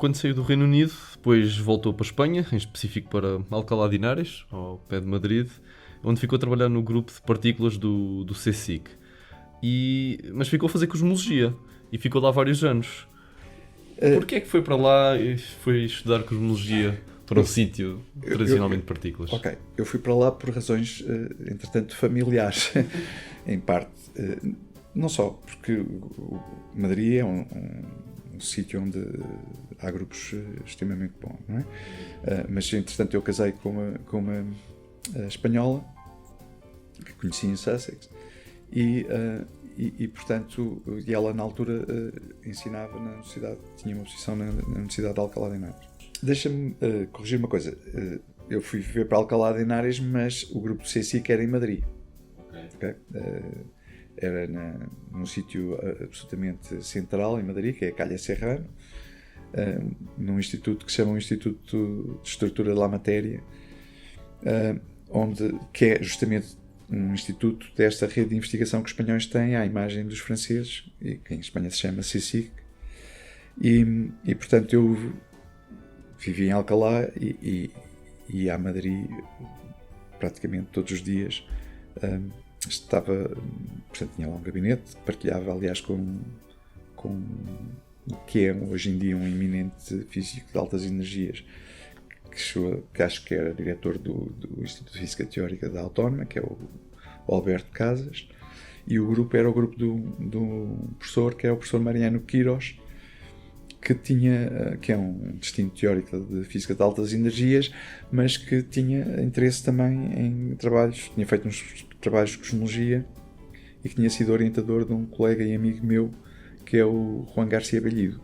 quando saiu do Reino Unido, depois voltou para a Espanha, em específico para Alcalá de Henares, ao pé de Madrid, onde ficou a trabalhar no grupo de partículas do CSIC. Mas ficou a fazer cosmologia e ficou lá vários anos. Porquê é que foi para lá e foi estudar cosmologia para um sítio tradicionalmente de partículas? Ok, eu fui para lá por razões, entretanto, familiares, em parte. Não só porque Madrid é um sítio onde há grupos extremamente bons, não é? Mas, entretanto, eu casei com uma espanhola que conheci em Sussex e portanto, ela na altura ensinava na universidade, tinha uma posição na Universidade de Alcalá de Henares. Deixa-me corrigir uma coisa. Eu fui viver para Alcalá de Henares, mas o grupo do CSIC era em Madrid. Okay? Era num sítio absolutamente central em Madrid, que é a Calha Serrano, num instituto que se chama o Instituto de Estrutura da Matéria, que é justamente um instituto desta rede de investigação que os espanhóis têm à imagem dos franceses, e que em Espanha se chama CSIC. E portanto eu vivi em Alcalá e ia a Madrid praticamente todos os dias. Portanto, tinha lá um gabinete, partilhava aliás com o que é hoje em dia um eminente físico de altas energias, que acho que era diretor do Instituto de Física Teórica da Autónoma, que é o Alberto Casas, e o grupo era o grupo do professor, que é o professor Mariano Queiroz, que é um distinto teórico de Física de Altas Energias, mas que tinha interesse também em trabalhos, tinha feito uns trabalhos de cosmologia e que tinha sido orientador de um colega e amigo meu, que é o Juan García Bellido.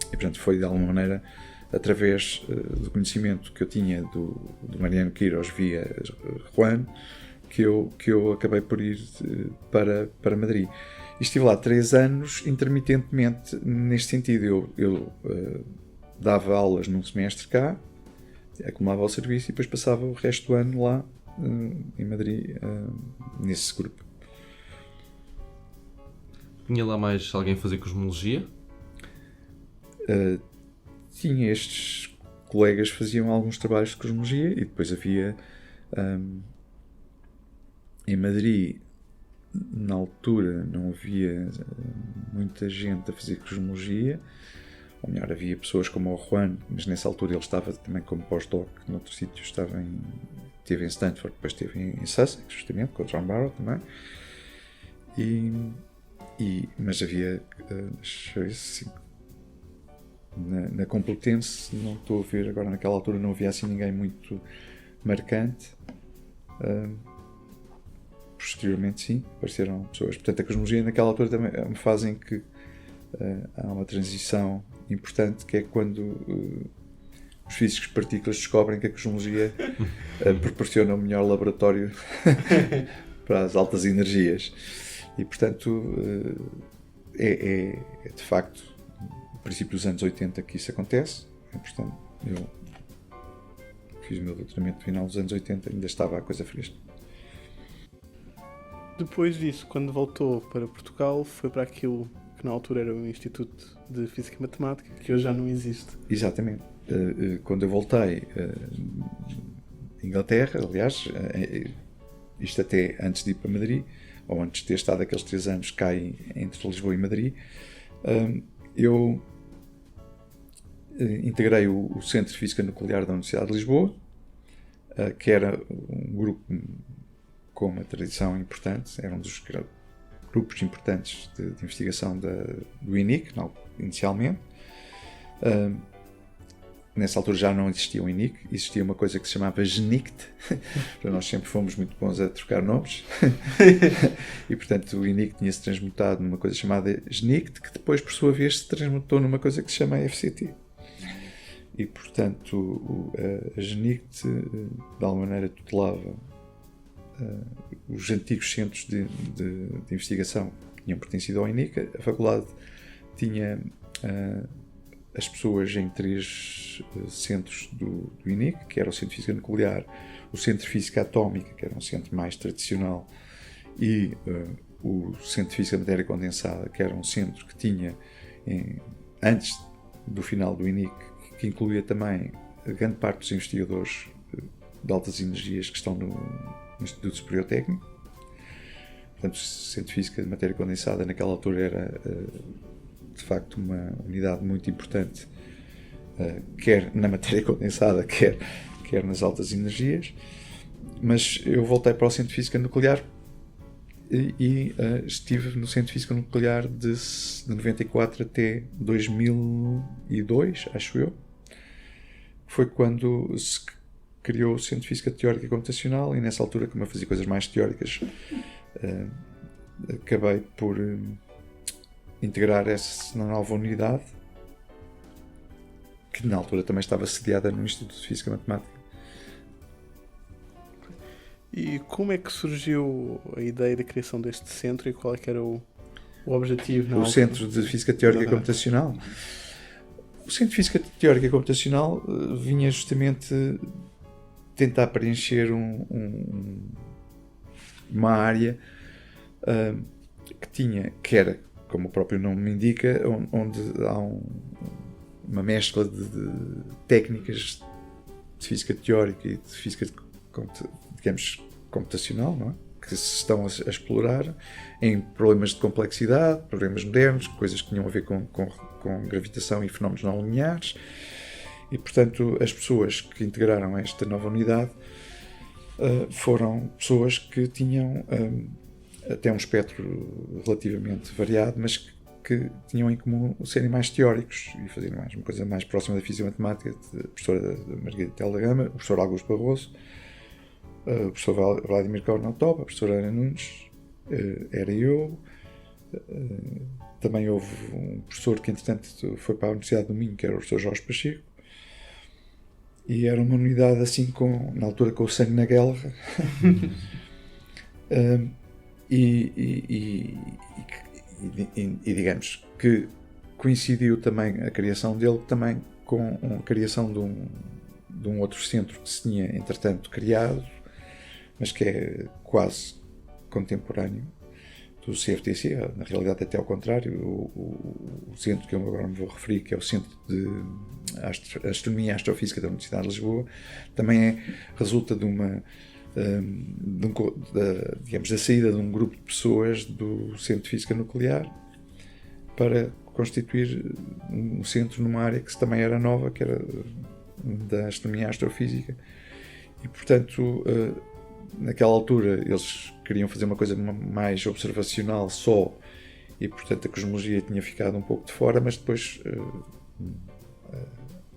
E portanto foi de alguma maneira através do conhecimento que eu tinha do Mariano Queiroz via Juan que eu acabei por ir para Madrid. E estive lá 3 anos intermitentemente neste sentido. Eu dava aulas num semestre cá, acumulava o serviço e depois passava o resto do ano lá em Madrid, nesse grupo. Tinha lá mais alguém a fazer cosmologia? Tinha estes colegas que faziam alguns trabalhos de cosmologia e depois havia em Madrid, na altura não havia muita gente a fazer cosmologia, ou melhor, havia pessoas como o Juan, mas nessa altura ele estava também como pós-doc noutro sítio, esteve em Stanford, depois esteve em Sussex, justamente, com o John Barrow também, mas havia, assim, na Complutense, não estou a ver agora, naquela altura não havia assim ninguém muito marcante. Posteriormente sim, apareceram pessoas. Portanto, a cosmologia naquela altura também é uma fase em que há uma transição importante, que é quando os físicos de partículas descobrem que a cosmologia proporciona o melhor laboratório para as altas energias. E portanto é de facto no princípio dos anos 80 que isso acontece. E, portanto, eu fiz o meu doutoramento no final dos anos 80, ainda estava a coisa fresca. Depois disso, quando voltou para Portugal, foi para aquilo que na altura era o Instituto de Física e Matemática, que hoje já não existe. Exatamente. Quando eu voltei Inglaterra, aliás, isto até antes de ir para Madrid, ou antes de ter estado aqueles 3 anos cá entre Lisboa e Madrid, eu integrei o Centro de Física Nuclear da Universidade de Lisboa, que era um grupo com uma tradição importante, era um dos grupos importantes de investigação do INIC, inicialmente. Nessa altura já não existia o INIC, existia uma coisa que se chamava GNICT, nós sempre fomos muito bons a trocar nomes, e portanto o INIC tinha-se transmutado numa coisa chamada GNICT, que depois por sua vez se transmutou numa coisa que se chama FCT. E portanto a GNICT de alguma maneira tutelava os antigos centros de investigação que tinham pertencido ao INIC. A faculdade tinha as pessoas em 3 centros do INIC, que era o Centro de Física Nuclear, o Centro de Física Atómica, que era um centro mais tradicional, e o Centro de Física Matéria Condensada, que era um centro que tinha, antes do final do INIC, que incluía também grande parte dos investigadores de altas energias que estão no Instituto Superior Técnico. Portanto, o Centro de Física de Matéria Condensada naquela altura era de facto uma unidade muito importante, quer na matéria condensada, quer nas altas energias. Mas eu voltei para o Centro de Física Nuclear e estive no Centro de Física Nuclear de 94 até 2002, acho eu. Foi quando se criou o Centro de Física Teórica e Computacional, e nessa altura, como eu fazia coisas mais teóricas, acabei por integrar essa nova unidade, que na altura também estava sediada no Instituto de Física Matemática. E como é que surgiu a ideia da criação deste centro e qual é que era o objetivo? O Centro de Física Teórica e Computacional? O Centro de Física Teórica e Computacional vinha justamente tentar preencher uma área que era, como o próprio nome me indica, onde há uma mescla de técnicas de física teórica e de física, digamos, computacional, não é? Que se estão a explorar em problemas de complexidade, problemas modernos, coisas que tinham a ver com gravitação e fenómenos não lineares. E, portanto, as pessoas que integraram esta nova unidade foram pessoas que tinham até um espectro relativamente variado, mas que tinham em comum serem mais teóricos e fazerem uma coisa mais próxima da física matemática. A professora Margarida Tela Gama, o professor Augusto Barroso, o professor Vladimir Kornotov, a professora Ana Nunes, era eu. Também houve um professor que, entretanto, foi para a Universidade do Minho, que era o professor Jorge Pacheco. E era uma unidade assim, na altura, com o sangue na guerra. E digamos que coincidiu também a criação dele também com a criação de um outro centro que se tinha, entretanto, criado, mas que é quase contemporâneo do CFTC, na realidade até ao contrário. O centro que eu agora me vou referir, que é o Centro de Astronomia e Astrofísica da Universidade de Lisboa, também resulta digamos, da saída de um grupo de pessoas do Centro de Física Nuclear para constituir um centro numa área que também era nova, que era da Astronomia e Astrofísica. E, portanto, naquela altura eles queriam fazer uma coisa mais observacional só, e, portanto, a cosmologia tinha ficado um pouco de fora, mas depois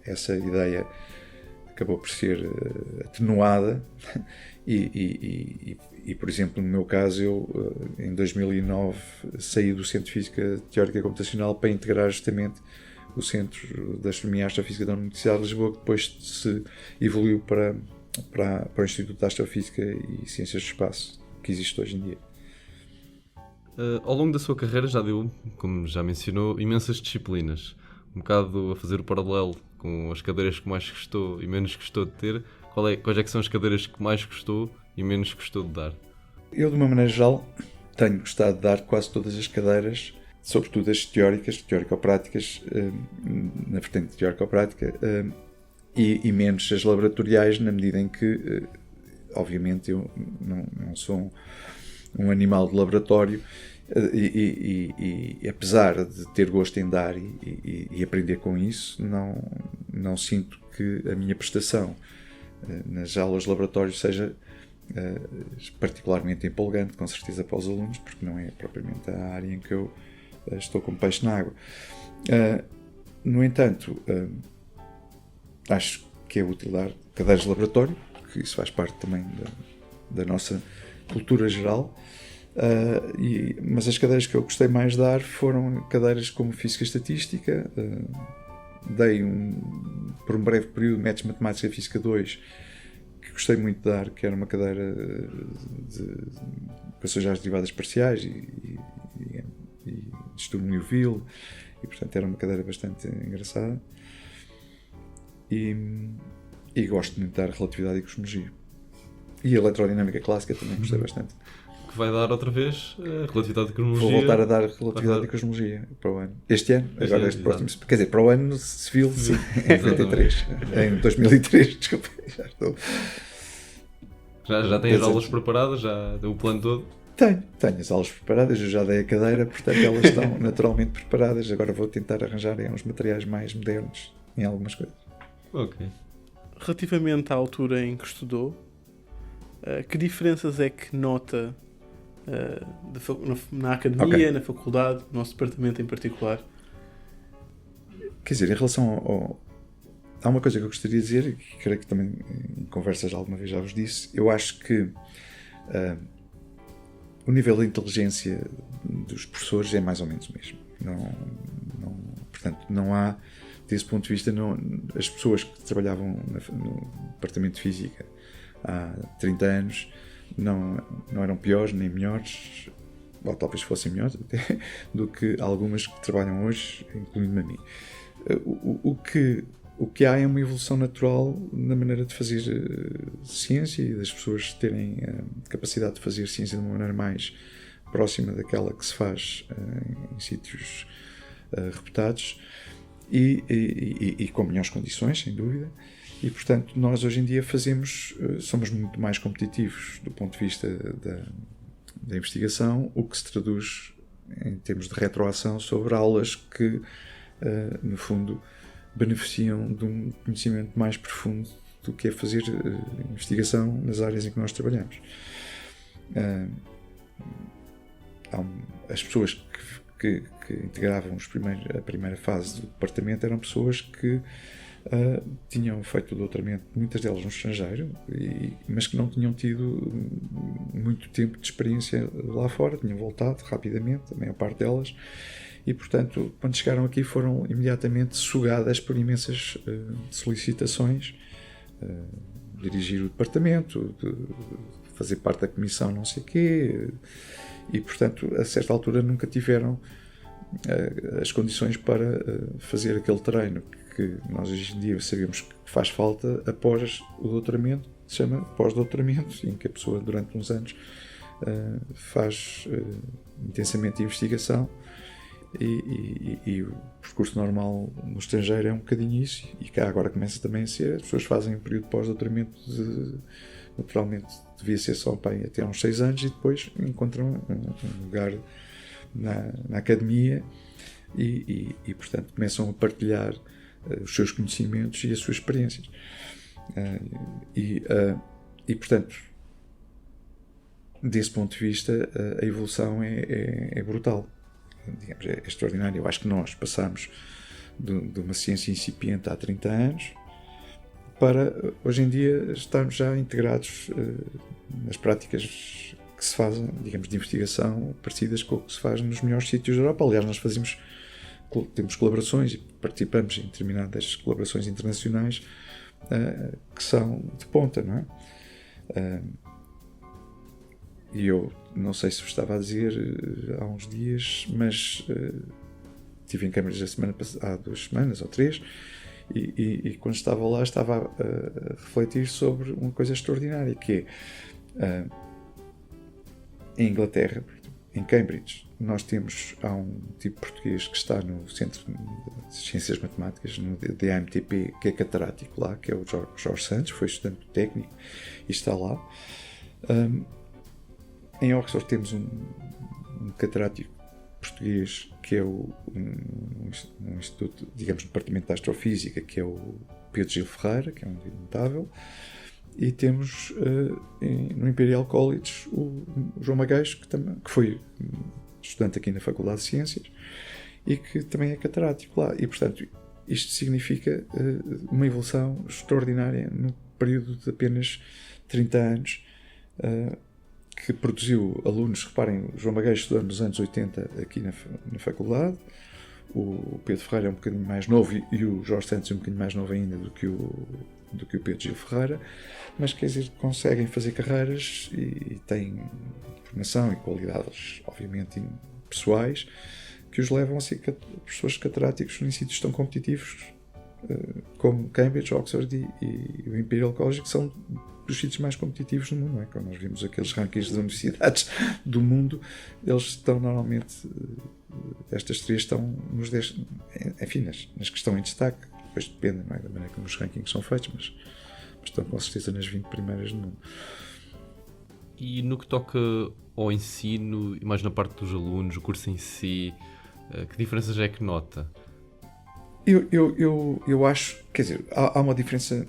essa ideia acabou por ser atenuada e, por exemplo, no meu caso, eu em 2009 saí do Centro de Física Teórica e Computacional para integrar justamente o Centro de Astronomia e Astrofísica da Universidade de Lisboa, que depois se evoluiu para o Instituto de Astrofísica e Ciências do Espaço, que existe hoje em dia. Ao longo da sua carreira já deu, como já mencionou, imensas disciplinas. Um bocado a fazer o paralelo com as cadeiras que mais gostou e menos gostou de ter. Quais é que são as cadeiras que mais gostou e menos gostou de dar? Eu, de uma maneira geral, tenho gostado de dar quase todas as cadeiras, sobretudo as teóricas, teórico-práticas, na vertente teórico-prática, e menos as laboratoriais, na medida em que, obviamente, eu não sou um animal de laboratório, e apesar de ter gosto em dar e aprender com isso, não sinto que a minha prestação nas aulas de laboratório seja particularmente empolgante, com certeza, para os alunos, porque não é propriamente a área em que eu estou como peixe na água. No entanto, acho que é útil dar cadeiras de laboratório, porque isso faz parte também da nossa cultura geral. Mas as cadeiras que eu gostei mais de dar foram cadeiras como Física e Estatística. Dei por um breve período Métodos Matemáticos e Física 2, que gostei muito de dar, que era uma cadeira de equações às derivadas parciais e estudo Newville, e portanto era uma cadeira bastante engraçada. E gosto muito de dar relatividade e cosmologia. E a eletrodinâmica clássica também gostei bastante. que vai dar outra vez relatividade e cosmologia. Vou voltar a dar relatividade e cosmologia para o ano. Este ano, agora este próximo. Quer dizer, para o ano civil, sim, em 93. Em 2003, desculpa. Já estou. Já tem as aulas preparadas? Já deu o plano todo? Tenho as aulas preparadas, eu já dei a cadeira, portanto elas estão naturalmente preparadas. Agora vou tentar arranjar uns materiais mais modernos em algumas coisas. Ok. Relativamente à altura em que estudou, que diferenças é que nota na academia, na faculdade, no nosso departamento em particular? Quer dizer, em relação há uma coisa que eu gostaria de dizer, e que creio que também em conversas alguma vez já vos disse. Eu acho que o nível de inteligência dos professores é mais ou menos o mesmo. Portanto, não há, desse ponto de vista, as pessoas que trabalhavam no departamento de Física há 30 anos não eram piores nem melhores, ou talvez fossem melhores até, do que algumas que trabalham hoje, incluindo-me a mim. O que há é uma evolução natural na maneira de fazer ciência e das pessoas terem a capacidade de fazer ciência de uma maneira mais próxima daquela que se faz em sítios reputados e com melhores condições, sem dúvida. E, portanto, nós hoje em dia somos muito mais competitivos do ponto de vista da investigação, o que se traduz em termos de retroação sobre aulas que, no fundo, beneficiam de um conhecimento mais profundo do que é fazer investigação nas áreas em que nós trabalhamos. As pessoas que integravam a primeira fase do departamento eram pessoas que tinham feito o doutoramento, muitas delas no estrangeiro, mas que não tinham tido muito tempo de experiência lá fora, tinham voltado rapidamente, a maior parte delas. E, portanto, quando chegaram aqui foram imediatamente sugadas por imensas solicitações, dirigir o departamento, fazer parte da comissão não sei quê, e, portanto, a certa altura nunca tiveram as condições para fazer aquele treino que nós hoje em dia sabemos que faz falta após o doutoramento, que se chama pós-doutoramento, em que a pessoa durante uns anos faz intensamente investigação. E o percurso normal no estrangeiro é um bocadinho isso, e cá agora começa também a ser. As pessoas fazem um período de pós-doutoramento naturalmente devia ser só até uns 6 anos, e depois encontram um lugar na academia e portanto começam a partilhar os seus conhecimentos e as suas experiências e portanto, desse ponto de vista, a evolução é brutal. Digamos, é extraordinário. Eu acho que nós passamos de uma ciência incipiente há 30 anos para, hoje em dia, estarmos já integrados nas práticas que se fazem, digamos, de investigação parecidas com o que se faz nos melhores sítios da Europa. Aliás, nós temos colaborações e participamos em determinadas colaborações internacionais que são de ponta, não é? E eu não sei se vos estava a dizer há uns dias, mas estive em Cambridge há 2 semanas ou 3, e quando estava lá estava a refletir sobre uma coisa extraordinária, que é em Inglaterra, em Cambridge, há um tipo português que está no Centro de Ciências Matemáticas, no DAMTP, que é catedrático lá, que é o Jorge Santos, foi estudante técnico e está lá. Em Oxford temos um catedrático português que é um instituto, digamos, no departamento de Astrofísica, que é o Pedro Gil Ferreira, que é um notável, e temos no Imperial College o João Magalhães, que foi estudante aqui na Faculdade de Ciências e que também é catedrático lá, e portanto isto significa uma evolução extraordinária num período de apenas 30 anos, que produziu alunos. Reparem, o João Magalhães estudou nos anos 80 aqui na faculdade, o Pedro Ferreira é um bocadinho mais novo e o Jorge Santos é um bocadinho mais novo ainda do que o Pedro Gil Ferreira, mas quer dizer, conseguem fazer carreiras e têm formação e qualidades, obviamente, pessoais, que os levam a ser professores catedráticos em sítios tão competitivos como Cambridge, Oxford e o Imperial College, que são dos sítios mais competitivos do mundo, não é? Quando nós vimos aqueles rankings das universidades do mundo, eles estão normalmente, estas 3 estão nos 10, enfim, nas que estão em destaque. Depois depende, não é, da maneira como os rankings são feitos, mas estão com certeza nas 20 primeiras do mundo. E no que toca ao ensino, e mais na parte dos alunos, o curso em si, que diferenças é que nota? Eu acho, quer dizer, há uma diferença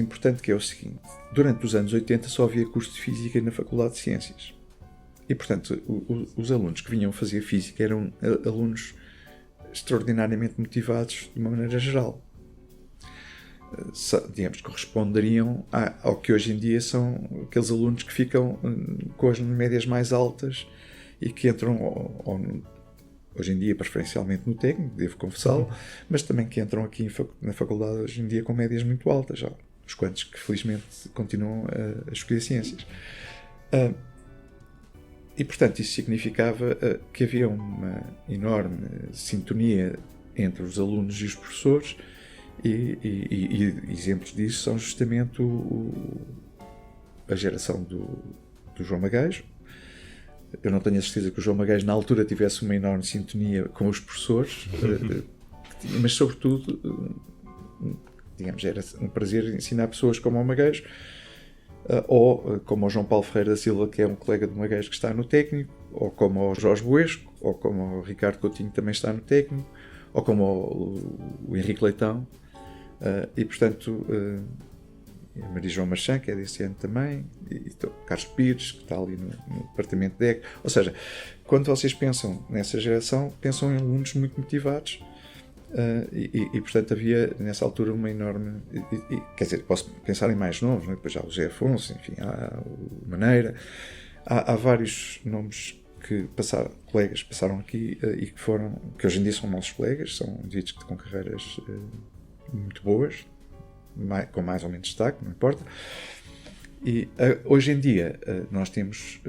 importante, que é o seguinte: durante os anos 80 só havia curso de Física na Faculdade de Ciências. E, portanto, os alunos que vinham fazer Física eram alunos extraordinariamente motivados de uma maneira geral. Digamos, corresponderiam ao que hoje em dia são aqueles alunos que ficam com as médias mais altas e que entram, hoje em dia, preferencialmente no técnico, devo confessá-lo, mas também que entram aqui na faculdade hoje em dia com médias muito altas, já os quantos que felizmente continuam a escolher ciências. E, portanto, isso significava que havia uma enorme sintonia entre os alunos e os professores, e exemplos disso são justamente a geração do João Magalhães. Eu não tenho a certeza que o João Magalhães na altura tivesse uma enorme sintonia com os professores, mas sobretudo, digamos, era um prazer ensinar pessoas como o Magalhães, ou como o João Paulo Ferreira da Silva, que é um colega do Magalhães que está no técnico, ou como o Jorge Buesco, ou como o Ricardo Coutinho, que também está no técnico, ou como o Henrique Leitão, e portanto a Maria João Marchand, que é desse ano também, e o Carlos Pires, que está ali no departamento de EC. Ou seja, quando vocês pensam nessa geração, pensam em alunos muito motivados, e portanto havia nessa altura uma enorme, quer dizer, posso pensar em mais novos, não é? Depois já o José Afonso, enfim, há o Maneira, há vários nomes que colegas passaram aqui, e que hoje em dia são nossos colegas, são indivíduos com carreiras muito boas, com mais ou menos destaque, não importa. E hoje em dia nós temos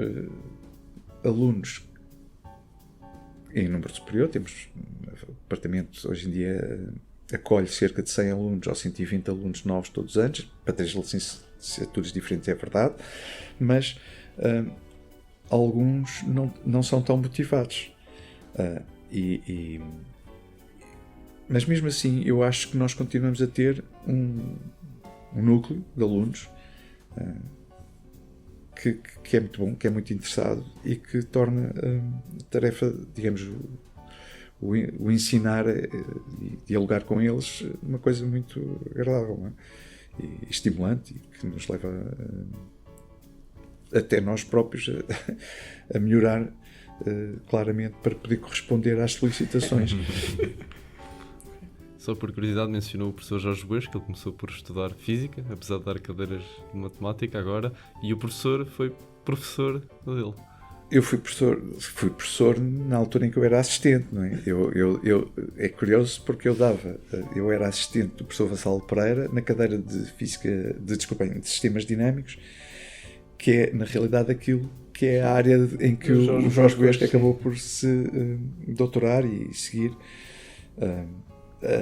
alunos em número superior, temos o departamento hoje em dia acolhe cerca de 100 alunos ou 120 alunos novos todos os anos, para 3 licenciaturas diferentes, é verdade, mas alguns não são tão motivados. Mas mesmo assim, eu acho que nós continuamos a ter um núcleo de alunos que é muito bom, que é muito interessado e que torna a tarefa, digamos, o ensinar e dialogar com eles uma coisa muito agradável, não é? E estimulante, e que nos leva até nós próprios a melhorar claramente para poder corresponder às solicitações. Só por curiosidade, mencionou o professor Jorge Buesco, que ele começou por estudar Física, apesar de dar cadeiras de Matemática agora, e o professor foi professor dele. Eu fui professor na altura em que eu era assistente, não é? É curioso porque eu era assistente do professor Vassalo Pereira na cadeira de de Sistemas Dinâmicos, que é, na realidade, aquilo que é a área em que o Jorge Buesco acabou por se doutorar e seguir.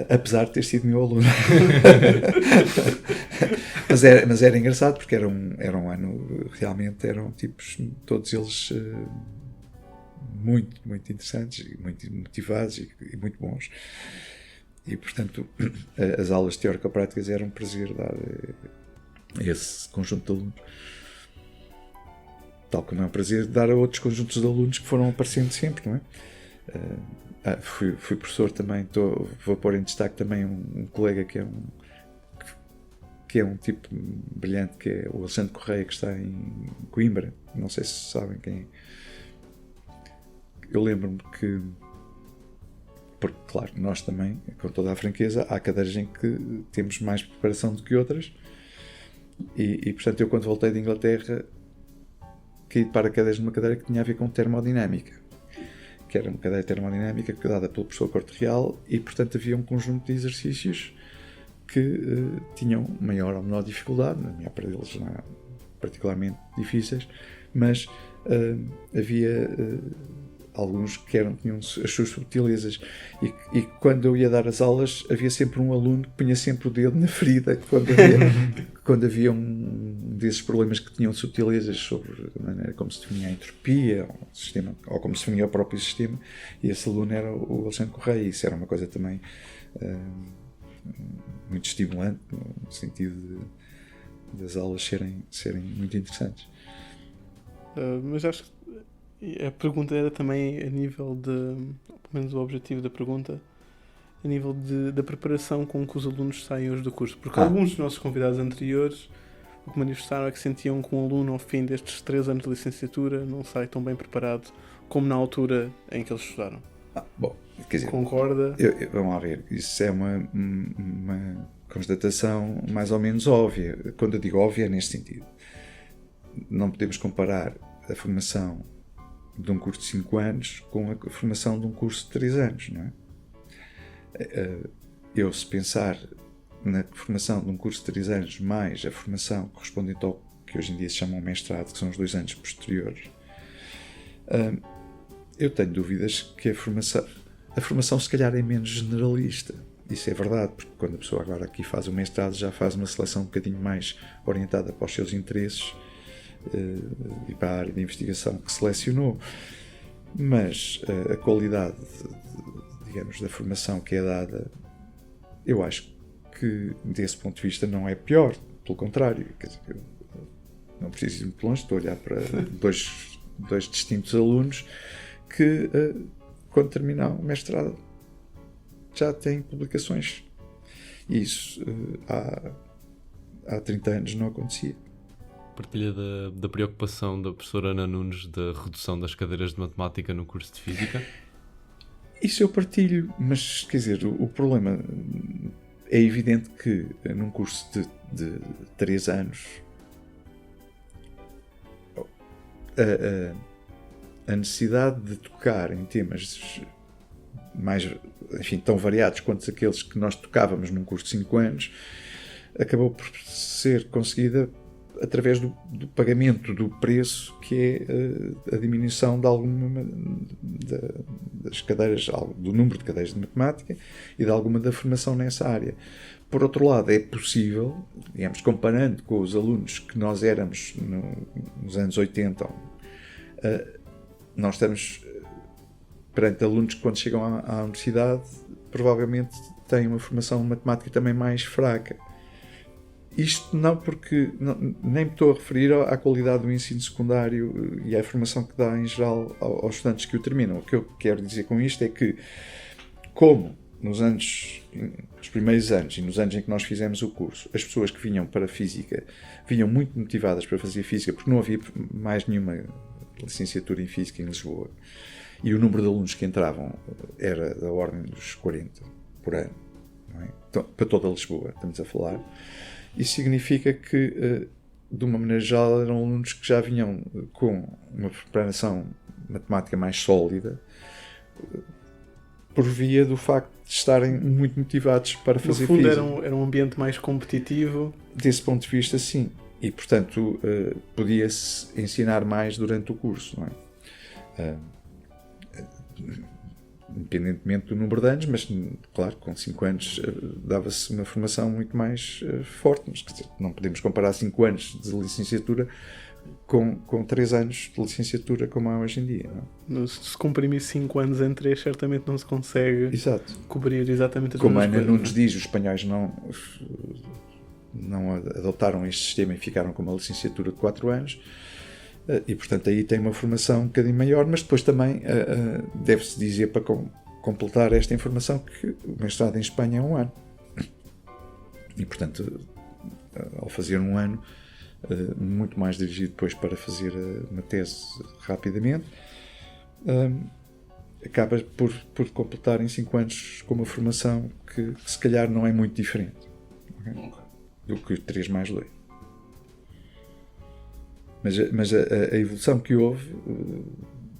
Apesar de ter sido meu aluno. mas era engraçado porque era um ano, realmente eram tipos, todos eles muito, muito interessantes, muito motivados e muito bons. E portanto as aulas teórico-práticas eram um prazer dar a esse conjunto de alunos, tal como é um prazer dar a outros conjuntos de alunos que foram aparecendo sempre, não é? Fui professor também, vou pôr em destaque também um colega que é um tipo brilhante, que é o Alexandre Correia, que está em Coimbra. Não sei se sabem quem é. Eu lembro-me que, porque claro, nós também, com toda a franqueza, há cadeiras em que temos mais preparação do que outras, e portanto eu, quando voltei de Inglaterra, caí de paraquedas numa cadeira que tinha a ver com termodinâmica, que era uma cadeira termodinâmica dada pelo professor Corte Real, e portanto havia um conjunto de exercícios que tinham maior ou menor dificuldade, na minha parte deles não particularmente difíceis, mas havia alguns que tinham as suas subtilezas. E quando eu ia dar as aulas, havia sempre um aluno que punha sempre o dedo na ferida quando havia um desses problemas que tinham subtilezas sobre a maneira como se definia a entropia, ou como se definia o próprio sistema, e esse aluno era o Alexandre Correia, e isso era uma coisa também muito estimulante, no sentido das aulas serem muito interessantes. Mas acho que a pergunta era também a nível pelo menos o objetivo da pergunta, a nível da preparação com que os alunos saem hoje do curso. Porque alguns dos nossos convidados anteriores o que manifestaram é que sentiam que um aluno ao fim destes 3 anos de licenciatura não sai tão bem preparado como na altura em que eles estudaram. Bom, quer dizer, concorda? Vamos lá ver, isso é uma constatação mais ou menos óbvia. Quando eu digo óbvia é neste sentido. Não podemos comparar a formação de um curso de 5 anos com a formação de um curso de 3 anos, não é? Eu, se pensar na formação de um curso de 3 anos mais a formação correspondente ao que hoje em dia se chama um mestrado, que são os 2 anos posteriores, eu tenho dúvidas que a formação se calhar é menos generalista. Isso é verdade, porque quando a pessoa agora aqui faz o mestrado já faz uma seleção um bocadinho mais orientada para os seus interesses e para a área de investigação que selecionou. Mas a qualidade, digamos, da formação que é dada, eu acho que desse ponto de vista não é pior, pelo contrário. Quer dizer, eu não preciso ir muito longe, estou a olhar para dois distintos alunos que, quando terminam o mestrado, já têm publicações. E isso há 30 anos não acontecia. Partilha da preocupação da professora Ana Nunes da redução das cadeiras de matemática no curso de física? Isso eu partilho, mas quer dizer, o problema é evidente que num curso de 3 anos a necessidade de tocar em temas mais, enfim, tão variados quanto aqueles que nós tocávamos num curso de 5 anos acabou por ser conseguida através do pagamento do preço, que é a diminuição de alguma das cadeiras, do número de cadeiras de matemática e de alguma da formação nessa área. Por outro lado, é possível, digamos, comparando com os alunos que nós éramos nos anos 80, nós estamos perante alunos que, quando chegam à universidade, provavelmente têm uma formação matemática também mais fraca. Isto não porque, nem me estou a referir à qualidade do ensino secundário e à formação que dá em geral aos estudantes que o terminam. O que eu quero dizer com isto é que, como nos primeiros anos e nos anos em que nós fizemos o curso, as pessoas que vinham para a Física vinham muito motivadas para fazer Física, porque não havia mais nenhuma licenciatura em Física em Lisboa, e o número de alunos que entravam era da ordem dos 40 por ano, não é? Então, para toda Lisboa, estamos a falar. Isso significa que, de uma maneira geral, eram alunos que já vinham com uma preparação matemática mais sólida, por via do facto de estarem muito motivados para fazer física. No fundo, era um ambiente mais competitivo. Desse ponto de vista, sim. E, portanto, podia-se ensinar mais durante o curso, não é? Independentemente do número de anos, mas, claro, com 5 anos dava-se uma formação muito mais forte. Mas, quer dizer, não podemos comparar 5 anos de licenciatura com 3 anos de licenciatura como há hoje em dia. Não? Se comprimir 5 anos em 3, certamente não se consegue Exato. cobrir exatamente as como mesmas coisas. Como a Ana Nunes diz, os espanhóis não adotaram este sistema e ficaram com uma licenciatura de 4 anos. E, portanto, aí tem uma formação um bocadinho maior, mas depois também deve-se dizer, para completar esta informação, que o mestrado em Espanha é 1 ano. E, portanto, ao fazer 1 ano, muito mais dirigido depois para fazer uma tese rapidamente, acaba por completar em 5 anos com uma formação que se calhar não é muito diferente, okay? Do que 3 mais 2. Mas a evolução que houve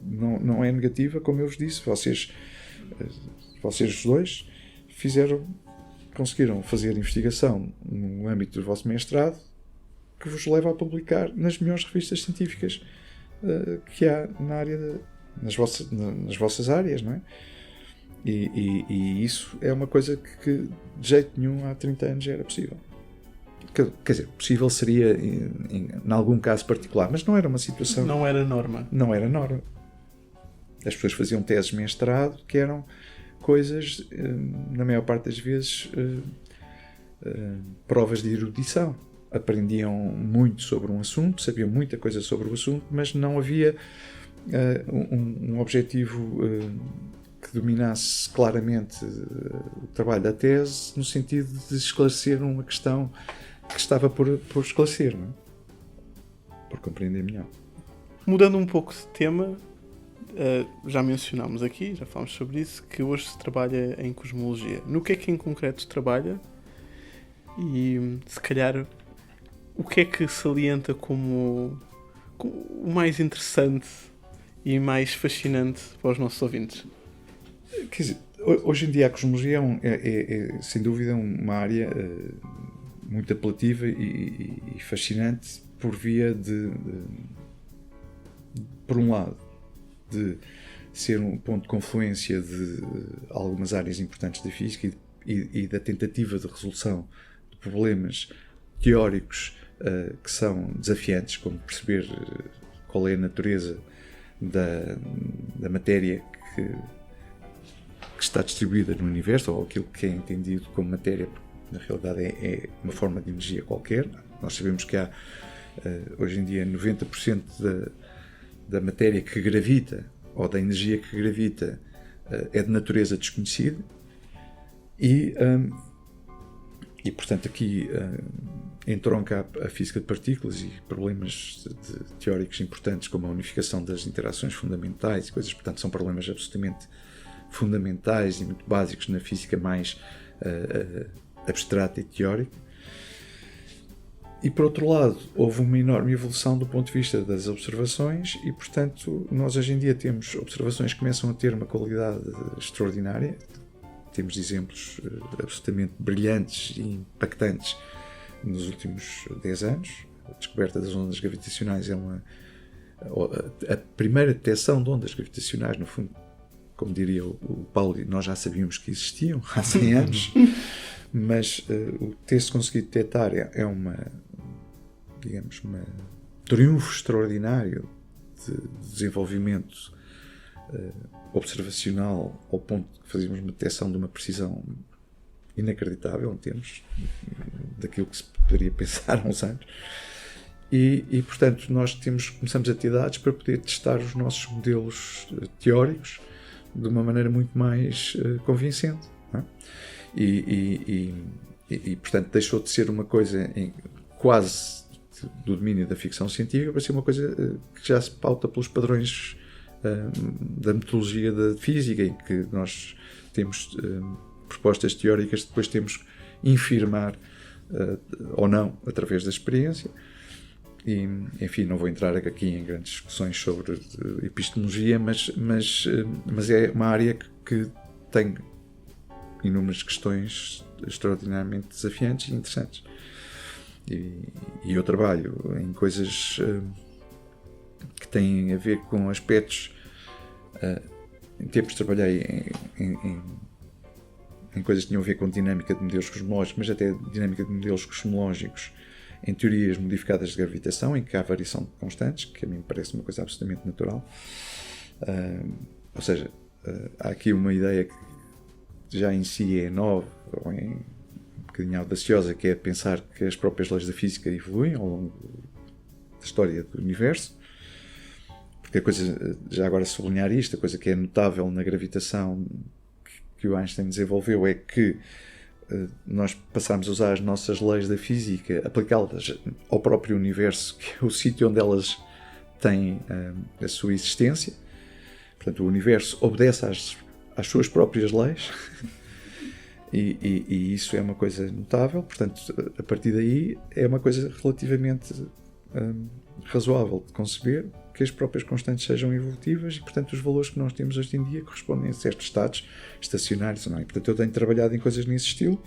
não é negativa, como eu vos disse. Vocês os dois conseguiram fazer investigação no âmbito do vosso mestrado que vos leva a publicar nas melhores revistas científicas que há na área nas vossas áreas, não é? E isso é uma coisa que de jeito nenhum há 30 anos era possível. Quer dizer, possível seria em algum caso particular, mas não era uma situação... Não era norma. Não era norma. As pessoas faziam teses de mestrado que eram coisas, na maior parte das vezes, provas de erudição. Aprendiam muito sobre um assunto, sabiam muita coisa sobre o assunto, mas não havia um objetivo que dominasse claramente o trabalho da tese, no sentido de esclarecer uma questão que estava por esclarecer, não é? Por compreender melhor. Mudando um pouco de tema, já mencionámos aqui, já falámos sobre isso, que hoje se trabalha em cosmologia. No que é que em concreto se trabalha? E se calhar o que é que salienta como o mais interessante e mais fascinante para os nossos ouvintes? Quer dizer, hoje em dia a cosmologia é sem dúvida uma área muito apelativa e fascinante por via por um lado, de ser um ponto de confluência de algumas áreas importantes da física e da tentativa de resolução de problemas teóricos que são desafiantes, como perceber qual é a natureza da matéria que está distribuída no universo, ou aquilo que é entendido como matéria, na realidade é uma forma de energia qualquer. Nós sabemos que há, hoje em dia, 90% da matéria que gravita, ou da energia que gravita, é de natureza desconhecida. E portanto, aqui entronca a física de partículas e problemas teóricos importantes, como a unificação das interações fundamentais e coisas. Portanto, são problemas absolutamente fundamentais e muito básicos na física mais abstrata e teórica. E, por outro lado, houve uma enorme evolução do ponto de vista das observações e, portanto, nós hoje em dia temos observações que começam a ter uma qualidade extraordinária. Temos exemplos absolutamente brilhantes e impactantes nos últimos 10 anos. A descoberta das ondas gravitacionais é a primeira detecção de ondas gravitacionais, no fundo, como diria o Paulo, nós já sabíamos que existiam há 100 anos, mas o ter-se conseguido detectar é um triunfo extraordinário de desenvolvimento observacional, ao ponto de que fazíamos uma detecção de uma precisão inacreditável em termos daquilo que se poderia pensar há uns anos. E portanto, nós começamos a ter dados para poder testar os nossos modelos teóricos de uma maneira muito mais convincente. Não é? E, portanto, deixou de ser uma coisa quase do domínio da ficção científica para ser uma coisa que já se pauta pelos padrões da metodologia da física, em que nós temos propostas teóricas que depois temos que infirmar ou não através da experiência. E, enfim, não vou entrar aqui em grandes discussões sobre epistemologia, mas é uma área que tem inúmeras questões extraordinariamente desafiantes e interessantes. E eu trabalho em coisas que têm a ver com aspectos... em tempos trabalhei em coisas que tinham a ver com dinâmica de modelos cosmológicos, mas até dinâmica de modelos cosmológicos em teorias modificadas de gravitação, em que há variação de constantes, que a mim parece uma coisa absolutamente natural. Ou seja, há aqui uma ideia que já em si é nova, ou é um bocadinho audaciosa, que é pensar que as próprias leis da física evoluem ao longo da história do universo. Porque a coisa, já agora sublinhar isto, a coisa que é notável na gravitação que o Einstein desenvolveu é que nós passámos a usar as nossas leis da física, aplicá-las ao próprio universo, que é o sítio onde elas têm a sua existência. Portanto, o universo obedece às suas próprias leis e isso é uma coisa notável. Portanto, a partir daí é uma coisa relativamente razoável de conceber que as próprias constantes sejam evolutivas e, portanto, os valores que nós temos hoje em dia correspondem a certos estados estacionários ou não. E, portanto, eu tenho trabalhado em coisas nesse estilo.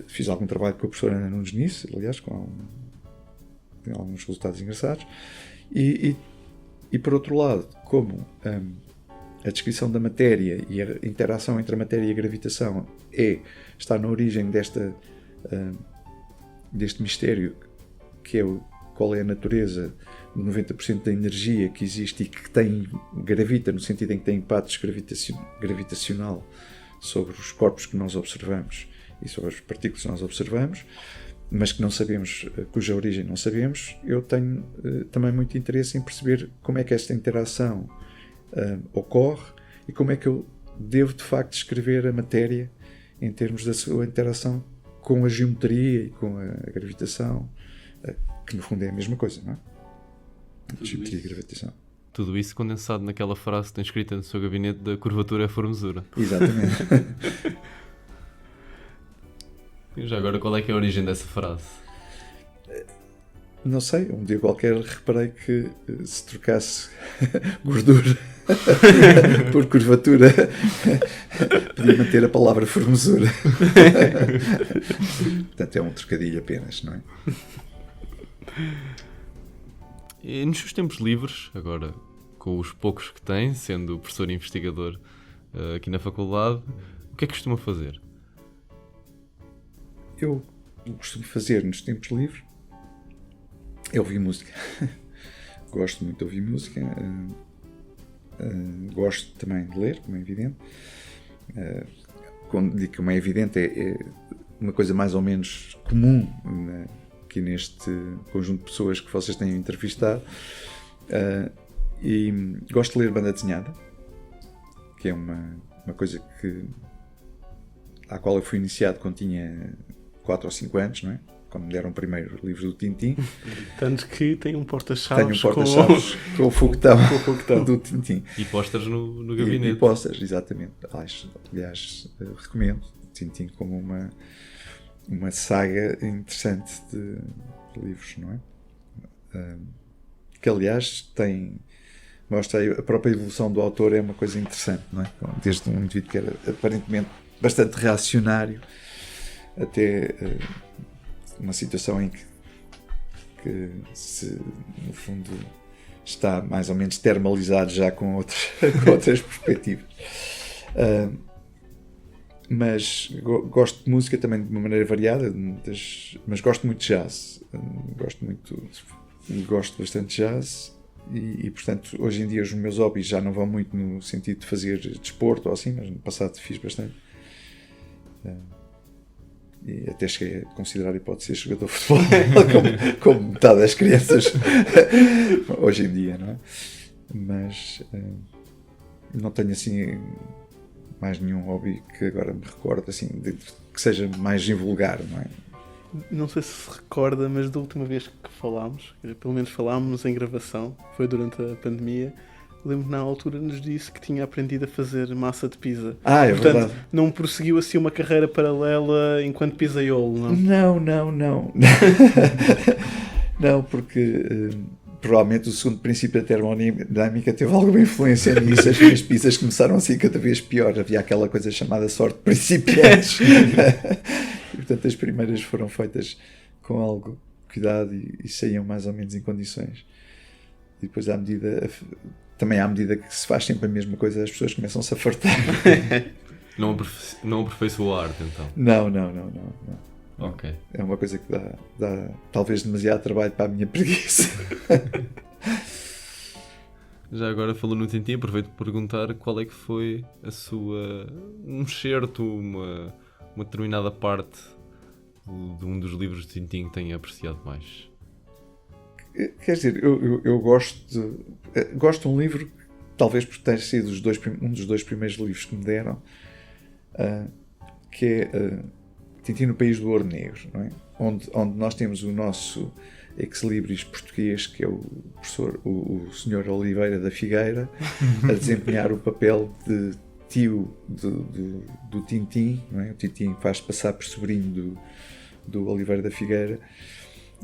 Fiz algum trabalho com a professora Ana Nunes nisso, aliás, com alguns resultados engraçados. E E por outro lado, como a descrição da matéria e a interação entre a matéria e a gravitação está na origem deste mistério, que é qual é a natureza de 90% da energia que existe e que gravita, no sentido em que tem impactos gravitacional sobre os corpos que nós observamos e sobre as partículas que nós observamos, mas que não sabemos, cuja origem não sabemos. Eu tenho também muito interesse em perceber como é que esta interação ocorre e como é que eu devo de facto descrever a matéria em termos da sua interação com a geometria e com a gravitação, que no fundo é a mesma coisa, não é? Geometria e gravitação. Tudo isso condensado naquela frase que tem escrita no seu gabinete da curvatura é formosura. Exatamente. E já agora, qual é que é a origem dessa frase? Não sei, um dia qualquer reparei que se trocasse gordura por curvatura podia manter a palavra formosura. Portanto, é um trocadilho apenas, não é? E nos seus tempos livres, agora com os poucos que tem, sendo professor e investigador aqui na faculdade, o que é que costuma fazer? Eu costumo fazer nos tempos livres é ouvir música. Gosto muito de ouvir música. Gosto também de ler, como é evidente. Quando digo como é evidente, é uma coisa mais ou menos comum aqui neste conjunto de pessoas que vocês têm entrevistado. E gosto de ler banda desenhada, que é uma coisa à qual eu fui iniciado quando tinha 4 ou 5 anos, não é? Quando me deram o primeiro livro do Tintin. Tanto que tem um porta-chaves, com o foguetão do Tintin. E pósteres no gabinete. E pósteres, exatamente. Aliás, recomendo Tintin como uma saga interessante de livros, não é? Que, aliás, mostra a própria evolução do autor, é uma coisa interessante, não é? Desde um indivíduo que era aparentemente bastante reacionário até uma situação em que no fundo está mais ou menos termalizado já com outras perspectivas. Mas gosto de música também de uma maneira variada, mas gosto muito de jazz. Gosto bastante de jazz e, portanto, hoje em dia os meus hobbies já não vão muito no sentido de fazer desporto ou assim, mas no passado fiz bastante. E até cheguei a considerar a hipótese de ser jogador de futebol como metade das crianças hoje em dia, não é? Mas não tenho assim mais nenhum hobby que agora me recordo assim, que seja mais invulgar, não é? Não sei se recorda, mas da última vez que falámos, pelo menos falámos em gravação, foi durante a pandemia. Lembro que na altura nos disse que tinha aprendido a fazer massa de pizza. É Portanto, verdade. não prosseguiu assim uma carreira paralela enquanto pizzaiolo, Não. não? Não, porque provavelmente o segundo princípio da termodinâmica teve alguma influência nisso. As minhas pizzas começaram assim cada vez pior. Havia aquela coisa chamada sorte de principiantes. E, portanto, as primeiras foram feitas com algum cuidado e saíam mais ou menos em condições. E depois, à medida que se faz sempre a mesma coisa, as pessoas começam-se a fartar. Não aperfeiçoou a arte, então? Não. Ok. É uma coisa que dá talvez demasiado trabalho para a minha preguiça. Já agora, falou no Tintin, aproveito para perguntar qual é que foi um excerto, uma determinada parte de um dos livros de Tintin que tenha apreciado mais. Quer dizer, eu gosto de um livro, talvez por ter sido um dos dois primeiros livros que me deram, que é Tintin no País do Ouro Negro, não é? Onde nós temos o nosso ex-libris português, que é o professor, o Sr. Oliveira da Figueira, a desempenhar o papel de tio do Tintin, não é? O Tintin faz passar por sobrinho do Oliveira da Figueira.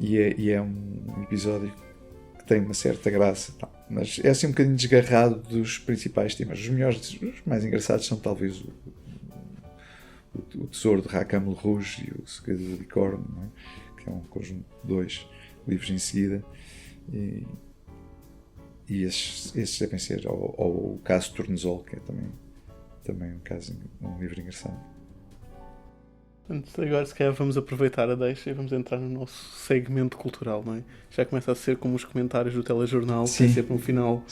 E é um episódio que tem uma certa graça, mas é assim um bocadinho desgarrado dos principais temas. Os mais engraçados são talvez o Tesouro de Rackham Rouge e o Segredo do Unicórnio, não é? Que é um conjunto de 2 livros em seguida. E esses devem ser, ou o caso Tornesol, que é também um livro engraçado. Agora, se calhar, vamos aproveitar a deixa e vamos entrar no nosso segmento cultural, não é? Já começa a ser como os comentários do telejornal, que tem sempre no final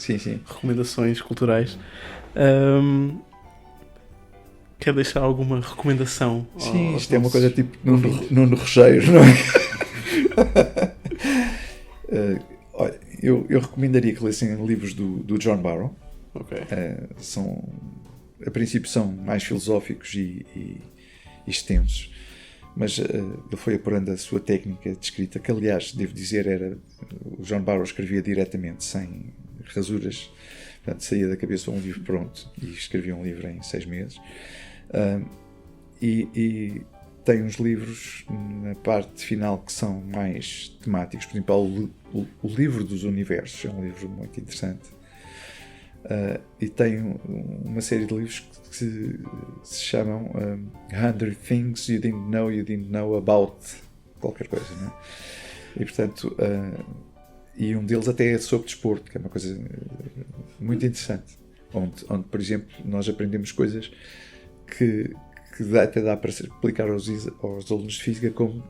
recomendações culturais. Quer deixar alguma recomendação? Sim, isto é uma coisa tipo Nuno Rogério, não é? Olha, eu recomendaria que lessem livros do John Barrow. Ok. A princípio são mais filosóficos e extensos, mas ele foi apurando a sua técnica de escrita, que aliás, devo dizer, o John Barrow escrevia diretamente, sem rasuras, portanto saía da cabeça um livro pronto e escrevia um livro em 6 meses. E tem uns livros na parte final que são mais temáticos. Por exemplo, o livro dos universos é um livro muito interessante. E tem uma série de livros que se chamam 100 Things You Didn't Know About qualquer coisa, não é? E portanto, e um deles até é sobre desporto, que é uma coisa muito interessante, onde por exemplo, nós aprendemos coisas que até dá para explicar aos alunos de física, como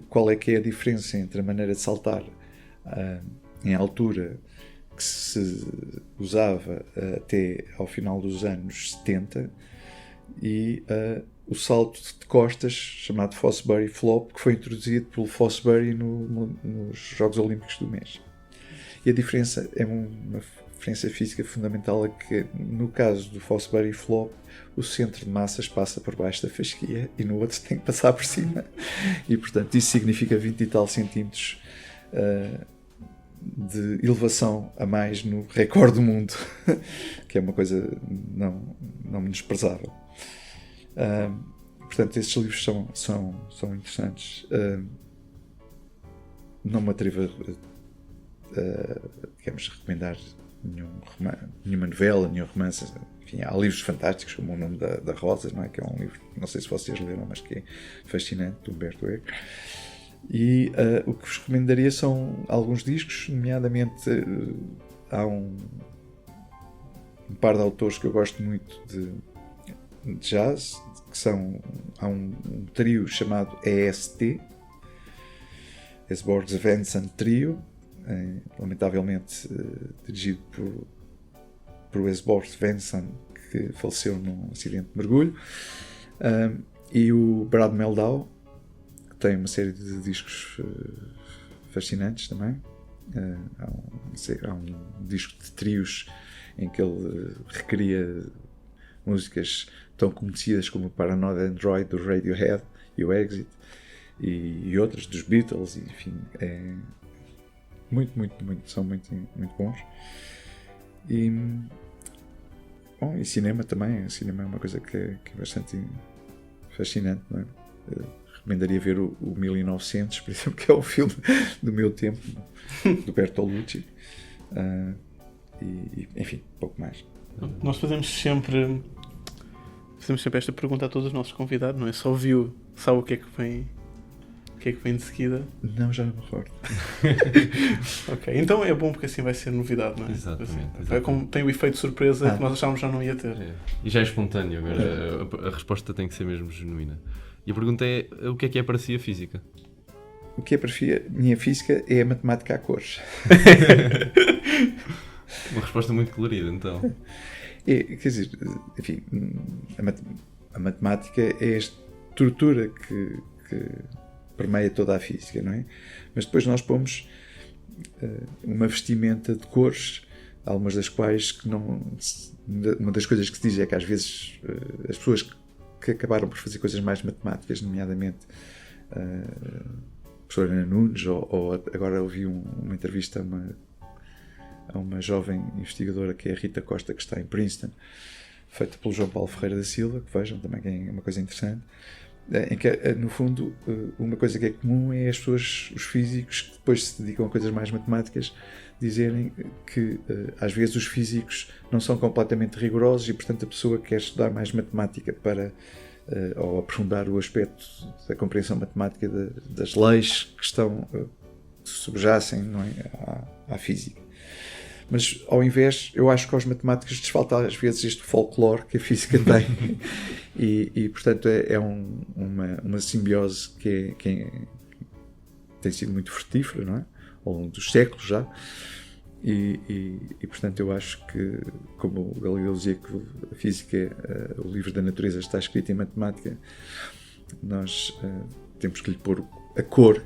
qual é que é a diferença entre a maneira de saltar em altura que se usava até ao final dos anos 70 e o salto de costas, chamado Fosbury Flop, que foi introduzido pelo Fosbury nos Jogos Olímpicos do mês. E a diferença é uma diferença física fundamental, é que no caso do Fosbury Flop o centro de massas passa por baixo da fasquia e no outro tem que passar por cima, e portanto isso significa 20 e tal centímetros de elevação a mais no recorde do mundo, que é uma coisa não menosprezável. Portanto, estes livros são interessantes. Não me atrevo a recomendar nenhuma novela, nenhum romance. Enfim, há livros fantásticos, como O Nome da Rosa, não é? Que é um livro, não sei se vocês leram, mas que é fascinante, de Humberto Eco. E o que vos recomendaria são alguns discos, nomeadamente há um par de autores que eu gosto muito de jazz, há um trio chamado EST, Esborgs Svensson Trio, lamentavelmente dirigido por Esborg Svensson, que faleceu num acidente de mergulho, e o Brad Meldau, que tem uma série de discos fascinantes também. Há um disco de trios em que ele recria músicas tão conhecidas como o Paranoid Android do Radiohead e o Exit e outras dos Beatles, enfim, são muito bons. E cinema também. O cinema é uma coisa que é bastante fascinante, não é? Recomendaria ver o 1900, por exemplo, que é um filme do meu tempo, do Bertolucci, e enfim, pouco mais. Nós fazemos sempre esta pergunta a todos os nossos convidados, não é? Só viu, sabe o que é que vem de seguida? Não, já não me recordo. Ok, então é bom porque assim vai ser novidade, não é? Exatamente. É como tem o efeito de surpresa que nós achávamos já não ia ter. E já é espontâneo agora, a resposta tem que ser mesmo genuína. E a pergunta é, o que é para si a física? O que é para minha física é a matemática a cores. Uma resposta muito colorida, então. Quer dizer, enfim, a matemática é a estrutura que permeia toda a física, não é? Mas depois nós pomos uma vestimenta de cores, algumas das quais que não... Uma das coisas que se diz é que às vezes as pessoas que acabaram por fazer coisas mais matemáticas, nomeadamente a professora Ana Nunes, ou agora ouvi uma entrevista a uma jovem investigadora que é a Rita Costa, que está em Princeton, feita pelo João Paulo Ferreira da Silva, que vejam também, que é uma coisa interessante, em que, no fundo, uma coisa que é comum é as pessoas, os físicos, que depois se dedicam a coisas mais matemáticas, dizerem que às vezes os físicos não são completamente rigorosos e, portanto, a pessoa quer estudar mais matemática para ou aprofundar o aspecto da compreensão matemática das leis que subjacem, não é, à física. Mas, ao invés, eu acho que aos matemáticos lhes falta às vezes este folclore que a física tem. e portanto, é uma simbiose que tem sido muito frutífera, não é? Ao longo dos séculos já. E portanto, eu acho que, como o Galileu dizia que a física, o livro da natureza está escrito em matemática, nós temos que lhe pôr a cor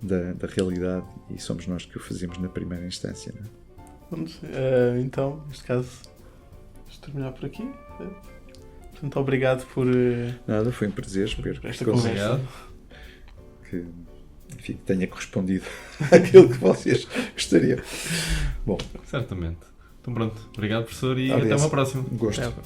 da realidade, e somos nós que o fazemos na primeira instância, não é? Então, neste caso, vamos terminar por aqui. Portanto, obrigado por Nada, foi um prazer, espero esta conversa. que enfim, tenha correspondido àquilo que vocês gostariam. Bom, Certamente. Então pronto, obrigado, professor, e aliás, até uma próxima. um gosto. Até.